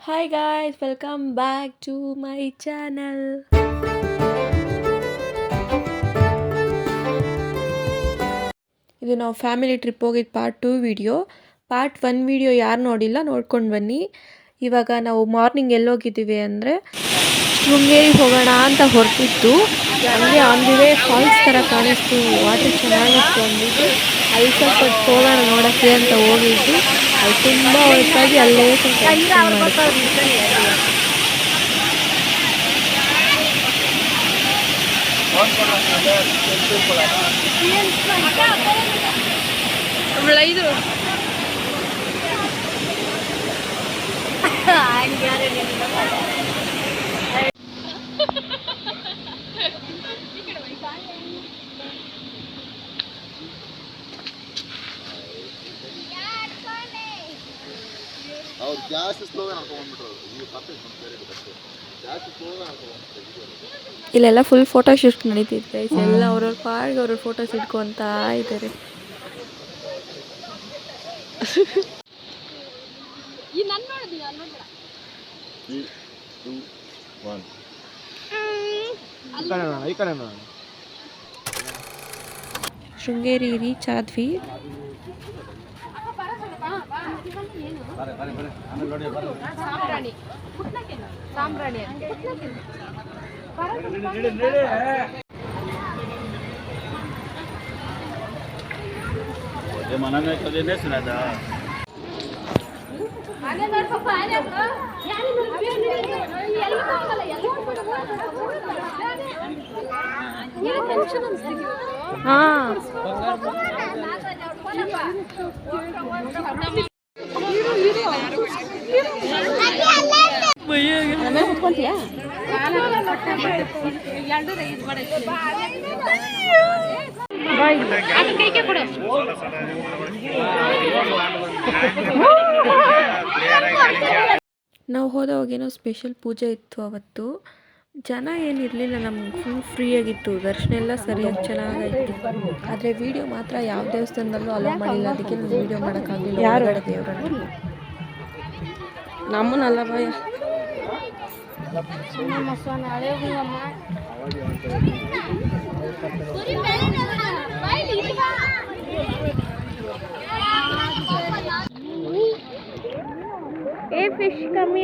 Hi guys, welcome back to my channel. ಇದು ನಾವು family trip ಹೋಗಿದ್ದು ಪಾರ್ಟ್ 2 ವಿಡಿಯೋ. ಪಾರ್ಟ್ 1 ವಿಡಿಯೋ ಯಾರು ನೋಡಿಲ್ಲ ನೋಡ್ಕೊಂಡು ಬನ್ನಿ. ಇವಾಗ ನಾವು ಮಾರ್ನಿಂಗ್ ಎಲ್ಲೋಗಿದ್ದೀವಿ ಅಂದರೆ ಶೃಂಗೇರಿಗೆ ಹೋಗೋಣ ಅಂತ ಹೊರಟಿದ್ದು. ಹಂಗೆ ಆನ್ ದಿ ವೇ ಫಾಲ್ಸ್ ಥರ ಕಾಣಿಸ್ತು, ವಾಟರ್ ಚೆನ್ನಾಗಿತ್ತು ಅಂದ್ಬಿಟ್ಟು ಅಲ್ಲಿ ಸ್ವಲ್ಪ ಹೋಗೋಣ ನೋಡೋಕ್ಕೆ ಅಂತ ಹೋಗಿದ್ದು. ಅಲ್ಲಿ ತುಂಬ ಹೊರತಾಗಿ ಅಲ್ಲೇ ಸ್ವಲ್ಪ ಅವ್ರು ಜಾಸ್ತಿ ಸ್ಲೋಗ ಹಾಕೊಂಡ್ಬಿಟ್ರು. ಈಗ ಜಾಸ್ತಿ ಸ್ಲೋಗ ಇಲ್ಲೆಲ್ಲ ಫುಲ್ ಫೋಟೋ ಶೂಟ್ ನಡೀತಿದೆ. ಎಲ್ಲ ಅವ್ರವ್ರ ಪಾಡ್ಗೆ ಅವ್ರವ್ರ ಫೋಟೋಸ್ ಇಟ್ಕೊಂತ ಇದ್ದಾರೆ. ಶೃಂಗೇರಿ ರೀಚ್ ಆದ್ವಿ. मन में कभी नहीं सुना था. ನಾವು ಹೋದವಾಗೇನೋ ಸ್ಪೆಷಲ್ ಪೂಜೆ ಇತ್ತು ಅವತ್ತು. ಜನ ಏನಿರಲಿಲ್ಲ, ನಮ್ಗೆ ಫುಲ್ ಫ್ರೀಯಾಗಿತ್ತು. ದರ್ಶನ ಎಲ್ಲ ಸರಿಯಾಗಿ ಚೆನ್ನಾಗಾಯಿತು. ಆದರೆ ವಿಡಿಯೋ ಮಾತ್ರ ಯಾವ ದೇವಸ್ಥಾನದಲ್ಲೂ ಅಲೋ ಮಾಡಿಲ್ಲ, ಅದಕ್ಕೆ ನಾವು ವಿಡಿಯೋ ಮಾಡೋಕ್ಕಾಗಲಿಲ್ಲ. ಯಾರು ದೇವರನ್ನು ನಮ್ಮನ್ನಲ್ಲ ಭಯ. ಫಿಶ್ ಕಮ್ಮಿ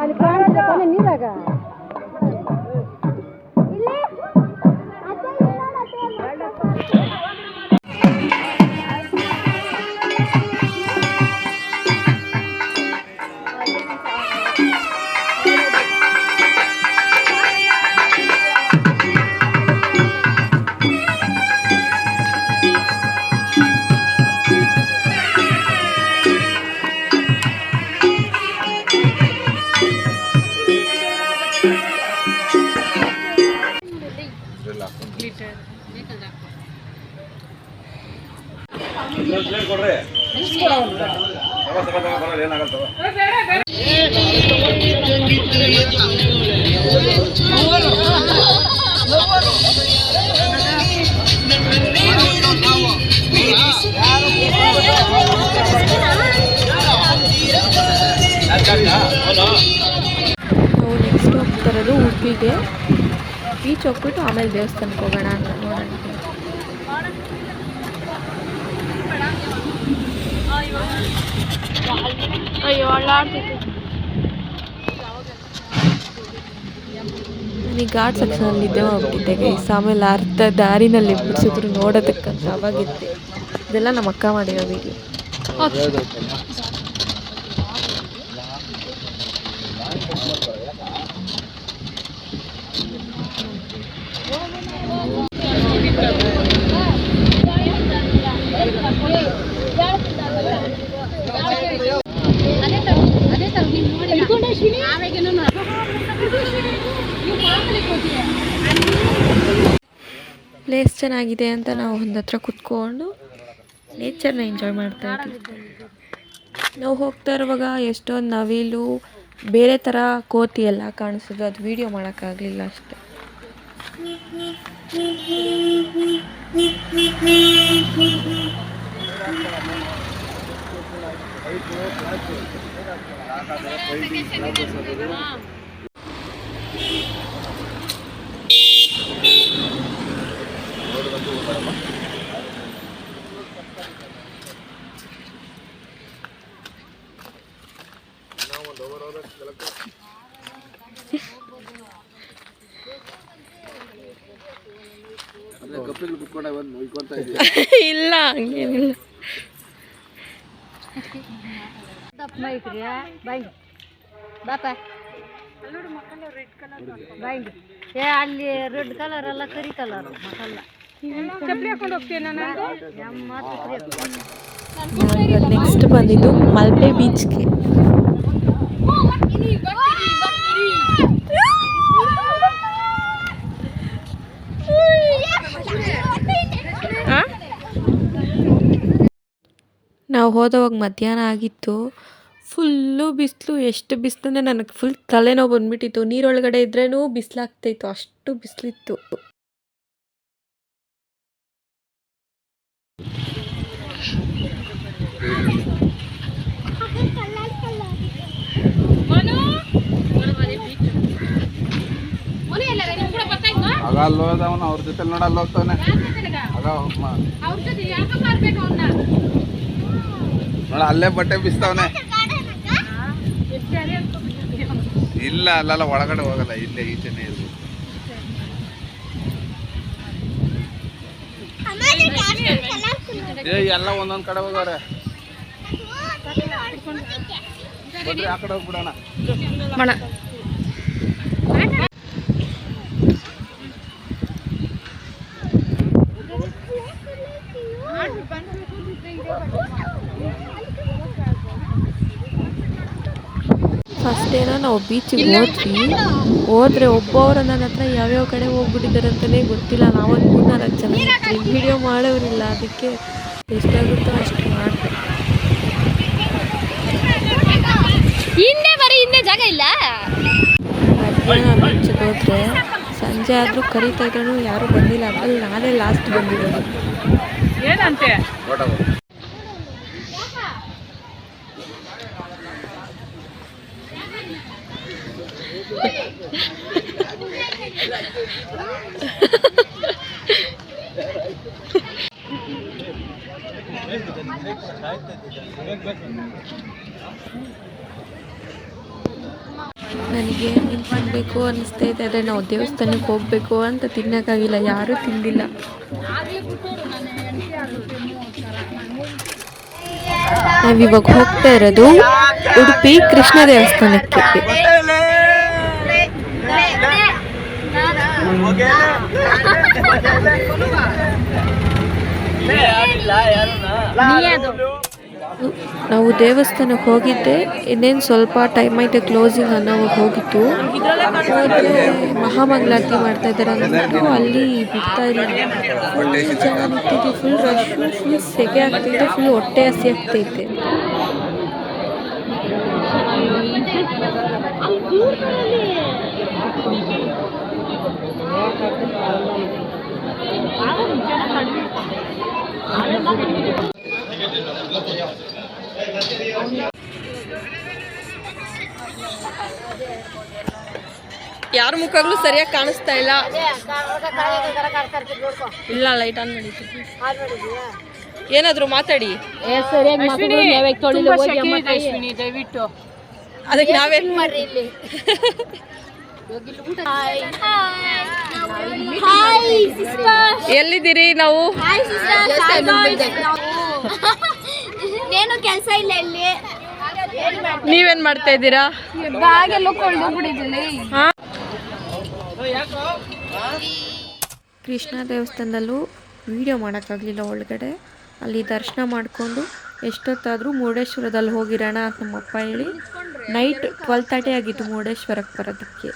ಅಲ್ಲಿ ನೀರಾಗ ನಾವು ನೆಕ್ಸ್ಟ್ ಹೋಗ್ತಾರದು ಉಡುಪಿಗೆ. ಬೀಚ್ ಹೋಗ್ಬಿಟ್ಟು ಆಮೇಲೆ ದೇವಸ್ಥಾನಕ್ಕೆ ಹೋಗೋಣ ಅಂತ ನೋಡೋಣ. ನನಗೆ ಘಾಟ್ ಸೆಕ್ಷನಲ್ಲಿ ನಿದ್ದೆ ಹೋಗ್ಬಿಟ್ಟಿದ್ದೆ ಗೈಸ್. ಆಮೇಲೆ ಅರ್ಧ ದಾರಿನಲ್ಲಿ ಬಿಡಿಸಿದ್ರು ನೋಡೋದಕ್ಕಂತ ಅವಾಗಿದ್ದೆ. ಇದೆಲ್ಲ ನಮ್ಮ ಅಕ್ಕ ಮಾಡಿರೋ ವಿಡಿಯೋ. ಪ್ಲೇಸ್ ಚೆನ್ನಾಗಿದೆ ಅಂತ ನಾವು ಒಂದು ಹತ್ರ ಕುತ್ಕೊಂಡು ನೇಚರ್ನ ಎಂಜಾಯ್ ಮಾಡ್ತಾ ಇದ್ವಿ. ನಾವು ಹೋಗ್ತಾ ಇರುವಾಗ ಎಷ್ಟೊಂದು ನವಿಲು, ಬೇರೆ ಥರ ಕೋತಿ ಎಲ್ಲ ಕಾಣಿಸಿದ್ರು. ಅದು ವೀಡಿಯೋ ಮಾಡೋಕ್ಕಾಗಲಿಲ್ಲ ಅಷ್ಟೆ. ಕಪ್ಪಿಗಳು ಕುತ್ಕೊಂಡೆ ಬಂದು ನೋಯ್ಕೊಂತ ಇದೀಯ. ಇಲ್ಲ ಹಂಗೇನಿಲ್ಲ. ಅಲ್ಲಿ ರೆಡ್ ಕಲರ್ ಅಲ್ಲ ಕರಿ ಕಲರ್ ಮಸಾಲ ನಾವಿವಾಗ ನೆಕ್ಸ್ಟ್ ಬಂದಿದ್ದು ಮಲ್ಪೆ ಬೀಚ್ಗೆ. ನಾವು ಹೋದವಾಗ ಮಧ್ಯಾಹ್ನ ಆಗಿತ್ತು. ಫುಲ್ಲು ಬಿಸಿಲು. ಎಷ್ಟು ಬಿಸಿಲು ಅಂದರೆ ನನಗೆ ಫುಲ್ ತಲೆನೋವು ಬಂದ್ಬಿಟ್ಟಿತ್ತು. ನೀರೊಳಗಡೆ ಇದ್ರೂ ಬಿಸಿಲಾಗ್ತಾಯಿತ್ತು, ಅಷ್ಟು ಬಿಸಿಲಿತ್ತು. ಆಗ ಅಲ್ಲಿ ಹೋದವನು ಅವ್ರ ಜೊತೆ ನೋಡಲ್ಲ ಹೋಗ್ತಾನೆ. ಆಗ ನೋಡ ಅಲ್ಲೇ ಬಟ್ಟೆ ಬಿಸ್ತಾವನೆ. ಇಲ್ಲ ಅಲ್ಲೆಲ್ಲ ಒಳಗಡೆ ಹೋಗಲ್ಲ, ಇಲ್ಲೇ ಈಚೆನೆ ಇರ್ಬೋದು. ಎಲ್ಲ ಒಂದೊಂದ್ ಕಡೆ ಹೋಗವ್ರೆ. ಬನ್ರಿ ಆ ಕಡೆ ಹೋಗ್ಬಿಡೋಣ. ಫಸ್ಟ್ ಏನೋ ನಾವು ಬೀಚಿಗೆ ಹೋದ್ರೆ ಒಬ್ಬೊಬ್ಬರು ನನ್ನ ಹತ್ರ ಯಾವ್ಯಾವ ಕಡೆ ಹೋಗ್ಬಿಟ್ಟಿದ್ದಾರೆ ಅಂತಲೇ ಗೊತ್ತಿಲ್ಲ. ನಾವೊಂದು 3-4 ಜನ ಇರ್ತೀವಿ. ವಿಡಿಯೋ ಮಾಡೋರಿಲ್ಲ, ಅದಕ್ಕೆ ಎಷ್ಟಾಗುತ್ತೋ ಅಷ್ಟು ಮಾಡಿದೆ. ಹಿಂದೆ ಜಾಗ ಇಲ್ಲ. ಮಧ್ಯಾಹ್ನ ಬೀಚಿಗೆ ಹೋದ್ರೆ ಸಂಜೆ ಆದರೂ ಕರೀತಾ ಇದ್ರೂ ಯಾರೂ ಬಂದಿಲ್ಲ. ಅದ್ರಲ್ಲಿ ನಾನೇ ಲಾಸ್ಟ್ ಬಂದಿರೋದು. ಏನಂತೆ ನನಗೆ ಮೀನು ತಿನ್ನಬೇಕು ಅನ್ನಿಸ್ತಾ ಇದೆ, ಆದರೆ ನಾವು ದೇವಸ್ಥಾನಕ್ಕೆ ಹೋಗಬೇಕು ಅಂತ ತಿನ್ನೋಕ್ಕಾಗಿಲ್ಲ. ಯಾರೂ ತಿಂದಿಲ್ಲ. ನಾವಿವಾಗ ಹೋಗ್ತಾ ಇರೋದು ಉಡುಪಿ ಕೃಷ್ಣ ದೇವಸ್ಥಾನಕ್ಕೆ. ನಾವು ದೇವಸ್ಥಾನಕ್ಕೆ ಹೋಗಿದ್ದೆ, ಇನ್ನೇನು ಸ್ವಲ್ಪ ಟೈಮ್ ಐತೆ ಕ್ಲೋಸಿಂಗ್ ಅನ್ನೋವಾಗ ಹೋಗಿತ್ತು. ಹೋದರೆ ಮಹಾಮಂಗಳಾರತಿ ಮಾಡ್ತಾ ಇದ್ದಾರೆ ಅಂದ್ಬಿಟ್ಟು ಅಲ್ಲಿ ಬಿಡ್ತಾ ಇಲ್ಲ. ಫುಲ್ ಜನ ನಿಂತಿದ್ದು, ಫುಲ್ ರಶ್, ಫುಲ್ ಸೆಕೆ ಆಗ್ತೈತೆ, ಫುಲ್ ಹೊಟ್ಟೆ ಹಸಿ ಆಗ್ತೈತೆ. ಯಾರ ಮುಖಗಳು ಸರಿಯಾಗಿ ಕಾಣಿಸ್ತಾ ಇಲ್ಲ. ಇಲ್ಲ, ಲೈಟ್ ಆನ್ ಮಾಡಿದ್ದೀವಿ. ಏನಾದ್ರು ಮಾತಾಡಿ. ದಯವಿಟ್ಟು ಅದಕ್ಕೆ ನಾವೇನ್ ಇಲ್ಲಿ ಎಲ್ಲಿದ್ದೀರಿ ನಾವು? ಏನು ಕೆಲಸ ಇಲ್ಲ ಇಲ್ಲಿ. ನೀವೇನ್ ಮಾಡ್ತಾ ಇದ್ದೀರಾ? ಕೃಷ್ಣ ದೇವಸ್ಥಾನದಲ್ಲೂ ವಿಡಿಯೋ ಮಾಡೋಕ್ಕಾಗಲಿಲ್ಲ ಒಳಗಡೆ. ಅಲ್ಲಿ ದರ್ಶನ ಮಾಡಿಕೊಂಡು ಎಷ್ಟೊತ್ತಾದರೂ ಮುರುಡೇಶ್ವರದಲ್ಲಿ ಹೋಗಿರೋಣ ಅಂತ ನಮ್ಮಪ್ಪ ಹೇಳಿ ನೈಟ್ 12:30 ಆಗಿತ್ತು ಮುರುಡೇಶ್ವರಕ್ಕೆ ಬರೋದಕ್ಕೆ.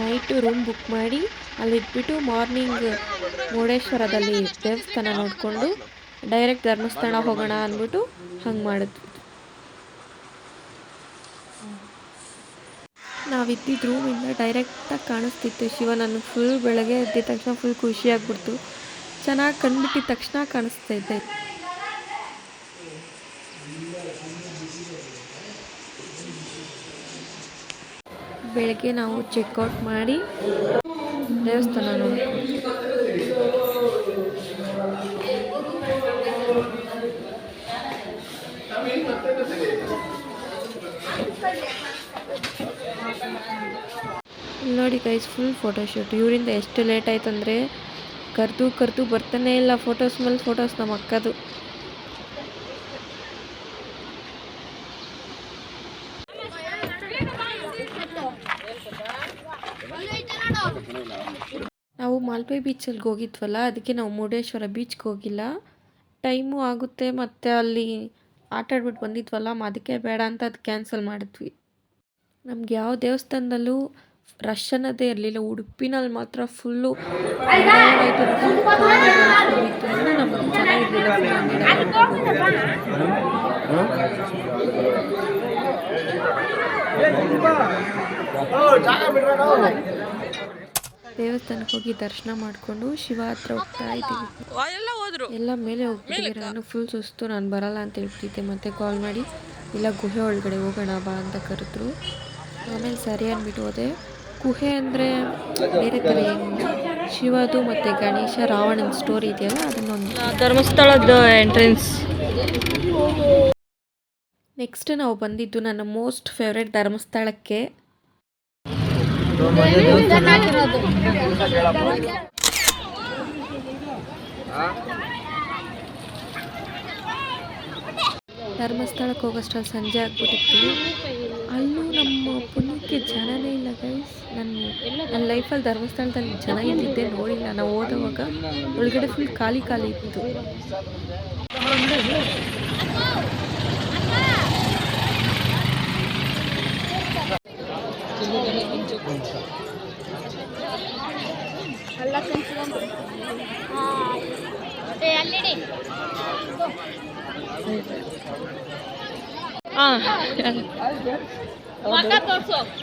ನೈಟು ರೂಮ್ ಬುಕ್ ಮಾಡಿ ಅಲ್ಲಿದ್ಬಿಟ್ಟು ಮಾರ್ನಿಂಗ್ ಮುರುಡೇಶ್ವರದಲ್ಲಿ ದೇವಸ್ಥಾನ ನೋಡಿಕೊಂಡು ಡೈರೆಕ್ಟ್ ಧರ್ಮಸ್ಥಳ ಹೋಗೋಣ ಅಂದ್ಬಿಟ್ಟು ಹಂಗೆ ಮಾಡಿದ್ವಿ. ನಾವಿದ್ದಿದ್ದು ರೂಮಿಂದ ಡೈರೆಕ್ಟಾಗಿ ಕಾಣಿಸ್ತಿತ್ತು ಶಿವ. ನನಗೆ ಫುಲ್ ಬೆಳಗ್ಗೆ ಎದ್ದಿದ ತಕ್ಷಣ ಫುಲ್ ಖುಷಿಯಾಗ್ಬಿಡ್ತು. ಚೆನ್ನಾಗಿ ಕಂಡುಬಿಟ್ಟಿದ ತಕ್ಷಣ ಕಾಣಿಸ್ತೈತೆ. ಬೆಳಗ್ಗೆ ನಾವು ಚೆಕ್ಔಟ್ ಮಾಡಿ ದೇವಸ್ಥಾನ ನೋಡ್ಕೊಂಡು ನೋಡಿ ಗೈಸ್, ಫುಲ್ ಫೋಟೋಶೂಟ್. ಇವರಿಂದ ಎಷ್ಟು ಲೇಟ್ ಆಯ್ತು ಅಂದರೆ ಕರೆದು ಬರ್ತಾನೆ ಇಲ್ಲ. ಫೋಟೋಸ್ ಮೇಲೆ ಫೋಟೋಸ್ ನಮ್ಮ ಅಕ್ಕದು. ನಾವು ಮಾಲ್ಪೆ ಬೀಚಲ್ಲಿ ಹೋಗಿದ್ವಲ್ಲ, ಅದಕ್ಕೆ ನಾವು ಮುರುಡೇಶ್ವರ ಬೀಚ್ಗೆ ಹೋಗಿಲ್ಲ. ಟೈಮು ಆಗುತ್ತೆ ಮತ್ತು ಅಲ್ಲಿ ಆಟ ಆಡ್ಬಿಟ್ಟು ಬಂದಿದ್ವಲ್ಲ, ಅದಕ್ಕೆ ಬೇಡ ಅಂತ ಅದು ಕ್ಯಾನ್ಸಲ್ ಮಾಡಿದ್ವಿ. ನಮ್ಗೆ ಯಾವ ದೇವಸ್ಥಾನದಲ್ಲೂ ರಶ್ ಅನ್ನೋದೇ ಇರಲಿಲ್ಲ. ಉಡುಪಿನಲ್ಲಿ ಮಾತ್ರ ಫುಲ್ಲು ನಮ್ಗೆ ದೇವಸ್ಥಾನಕ್ಕೆ ಹೋಗಿ ದರ್ಶನ ಮಾಡಿಕೊಂಡು ಶಿವ ಹತ್ರ ಹೋಗ್ತಾ ಇದ್ದೀವಿ. ಎಲ್ಲ ಮೇಲೆ ಹೋಗ್ತಿದ್ದೀರ. ನಾನು ಫುಲ್ ಸುಸ್ತು, ನಾನು ಬರಲ್ಲ ಅಂತ ಹೇಳ್ತಿದ್ದೆ. ಮತ್ತೆ ಕಾಲ್ ಮಾಡಿ ಇಲ್ಲ ಗುಹೆ ಒಳಗಡೆ ಹೋಗೋಣ ಬಾ ಅಂತ ಕರೆದ್ರು. ಆಮೇಲೆ ಸರಿ ಅಂದ್ಬಿಟ್ಟು ಹೋದೆ. ಗುಹೆ ಅಂದರೆ ಬೇರೆ ಥರ ಏನಿಲ್ಲ, ಶಿವದು ಮತ್ತು ಗಣೇಶ ರಾವಣನ ಸ್ಟೋರಿ ಇದೆಯಲ್ಲ ಅದನ್ನೊಂದು. ಧರ್ಮಸ್ಥಳದ ಎಂಟ್ರೆನ್ಸ್. ನೆಕ್ಸ್ಟ್ ನಾವು ಬಂದಿದ್ದು ನನ್ನ ಮೋಸ್ಟ್ ಫೇವ್ರೆಟ್ ಧರ್ಮಸ್ಥಳಕ್ಕೆ. ಧರ್ಮಸ್ಥಳಕ್ಕೆ ಹೋಗೋಷ್ಟರಲ್ಲಿ ಸಂಜೆ ಆಗ್ಬಿಟ್ಟಿತ್ತು. ಅಲ್ಲೂ ನಮ್ಮ ಪುಣ್ಯಕ್ಕೆ ಜನನೇ ಇಲ್ಲ ಗೈಸ್. ನನ್ನ ಲೈಫಲ್ಲಿ ಧರ್ಮಸ್ಥಳದಲ್ಲಿ ಜನ ಇದ್ದಿದ್ದೇ ನೋಡಿಲ್ಲ. ನಾವು ಹೋದವಾಗ ಒಳಗಡೆ ಫುಲ್ ಖಾಲಿ ಇತ್ತು.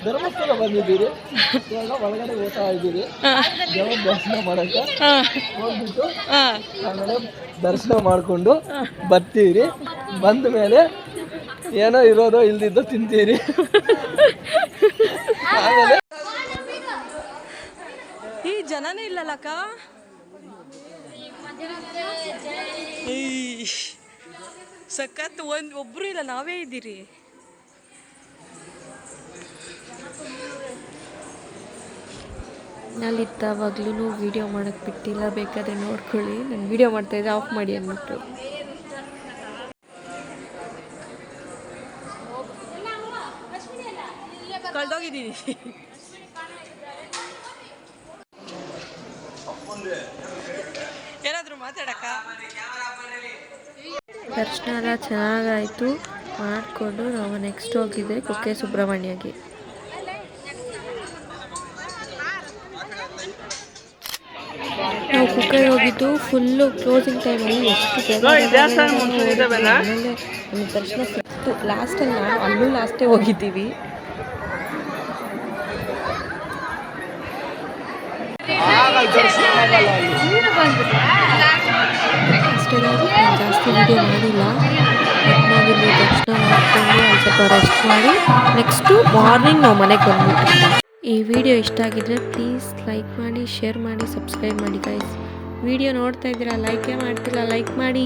ಧರ್ಮಸ್ಥಳ ಬಂದಿದ್ದೀರಿ, ಇವಾಗ ಒಳಗಡೆ ಹೋಗ್ತಾ ಇದ್ದೀರಿ. ದೇವರ ದರ್ಶನ ಮಾಡಕ್ಕೆ ಹೋಗ್ಬಿಟ್ಟು ಆಮೇಲೆ ದರ್ಶನ ಮಾಡಿಕೊಂಡು ಬರ್ತೀರಿ. ಬಂದ ಮೇಲೆ ಏನೋ ಇರೋದೋ ಇಲ್ದಿದ್ದೋ ತಿಂತೀರಿ. ಆಮೇಲೆ ಈ ಜನನೇ ಇಲ್ಲಲ್ಲಕ್ಕ. ಸಖತ್ ಒಬ್ರು ಇಲ್ಲ, ನಾವೇ ಇದ್ದೀರಿ. ನಲ್ಲಿದ್ದಾವಾಗ್ಲೂ ವಿಡಿಯೋ ಮಾಡೋಕ್ಕೆ ಬಿಟ್ಟಿಲ್ಲ. ಬೇಕಾದರೆ ನೋಡ್ಕೊಳ್ಳಿ. ನಾನು ವಿಡಿಯೋ ಮಾಡ್ತಾಯಿದ್ದೆ, ಆಫ್ ಮಾಡಿ ಅಂದ್ಬಿಟ್ಟು. ಕಳ್ದೋಗಿದ್ದೀನಿ. ಏನಾದರೂ ಮಾತಾಡಕ್ಕ. ದರ್ಶನ ಎಲ್ಲ ಚೆನ್ನಾಗಾಯಿತು. ಮಾಡಿಕೊಂಡು ನಾವು ನೆಕ್ಸ್ಟ್ ಹೋಗಿದ್ದೆ ಕುಕ್ಕೆ ಸುಬ್ರಹ್ಮಣ್ಯಗೆ. ನಾವು ಕುಕ್ಕೆಗೆ ಹೋಗಿದ್ದು ಫುಲ್ಲು ಕ್ಲೋಸಿಂಗ್ ಟೈಮಲ್ಲಿ. ಎಷ್ಟು ಆಮೇಲೆ ನಮಗೆ ದರ್ಶನ ಸಿಕ್ತು. ಲಾಸ್ಟಲ್ಲಿ ನಾವು ಅಲ್ಲೂ ಲಾಸ್ಟೇ ಹೋಗಿದ್ದೀವಿ. ಅಷ್ಟೇ, ನಾನು ಜಾಸ್ತಿ ವಿಡಿಯೋ ಮಾಡಿಲ್ಲ. ನಾವಿಲ್ಲಿ ದರ್ಶನ ಮಾಡಿಕೊಂಡು ಅಲ್ಲಿ ಸ್ವಲ್ಪ ರೆಸ್ಟ್ ಮಾಡಿ ನೆಕ್ಸ್ಟು ಮಾರ್ನಿಂಗ್ ನಾವು ಮನೆಗೆ ಬಂದ್ಬಿಟ್ಟು. ಈ ವಿಡಿಯೋ ಇಷ್ಟ ಆಗಿದ್ರೆ ಪ್ಲೀಸ್ ಲೈಕ್ ಮಾಡಿ, ಶೇರ್ ಮಾಡಿ, ಸಬ್ಸ್ಕ್ರೈಬ್ ಮಾಡಿ ಗೈಸ್. ವಿಡಿಯೋ ನೋಡ್ತಾ ಇದ್ದೀರಾ, ಲೈಕೇ ಮಾಡ್ತಿಲ್ಲ, ಲೈಕ್ ಮಾಡಿ.